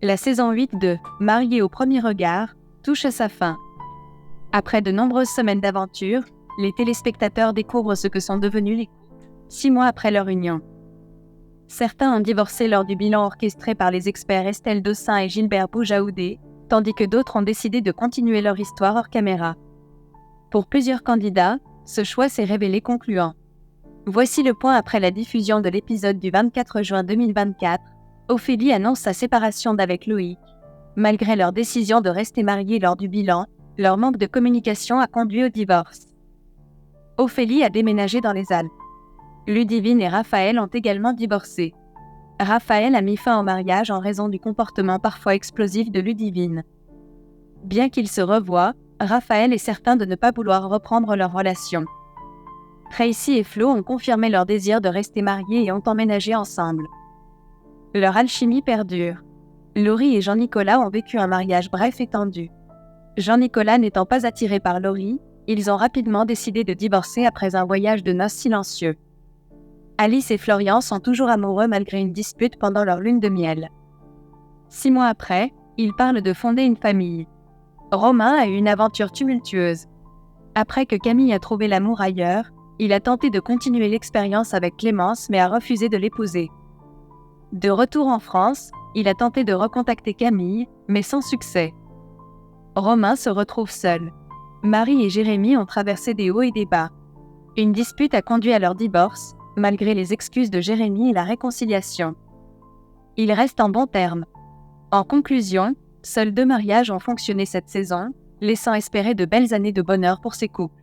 La saison 8 de Mariés au premier regard touche à sa fin. Après de nombreuses semaines d'aventure, les téléspectateurs découvrent ce que sont devenus les couples 6 mois après leur union. Certains ont divorcé lors du bilan orchestré par les experts Estelle Dossin et Gilbert Boujaoudé, tandis que d'autres ont décidé de continuer leur histoire hors caméra. Pour plusieurs candidats, ce choix s'est révélé concluant. Voici le point après la diffusion de l'épisode du 24 juin 2024. Ophélie annonce sa séparation d'avec Loïc. Malgré leur décision de rester mariés lors du bilan, leur manque de communication a conduit au divorce. Ophélie a déménagé dans les Alpes. Ludivine et Raphaël ont également divorcé. Raphaël a mis fin au mariage en raison du comportement parfois explosif de Ludivine. Bien qu'ils se revoient, Raphaël est certain de ne pas vouloir reprendre leur relation. Tracy et Flo ont confirmé leur désir de rester mariés et ont emménagé ensemble. Leur alchimie perdure. Laurie et Jean-Nicolas ont vécu un mariage bref et tendu. Jean-Nicolas n'étant pas attiré par Laurie, ils ont rapidement décidé de divorcer après un voyage de noces silencieux. Alice et Florian sont toujours amoureux malgré une dispute pendant leur lune de miel. 6 mois après, ils parlent de fonder une famille. Romain a eu une aventure tumultueuse. Après que Camille a trouvé l'amour ailleurs, il a tenté de continuer l'expérience avec Clémence mais a refusé de l'épouser. De retour en France, il a tenté de recontacter Camille, mais sans succès. Romain se retrouve seul. Marie et Jérémy ont traversé des hauts et des bas. Une dispute a conduit à leur divorce, malgré les excuses de Jérémy et la réconciliation. Ils restent en bons termes. En conclusion, seuls 2 mariages ont fonctionné cette saison, laissant espérer de belles années de bonheur pour ces couples.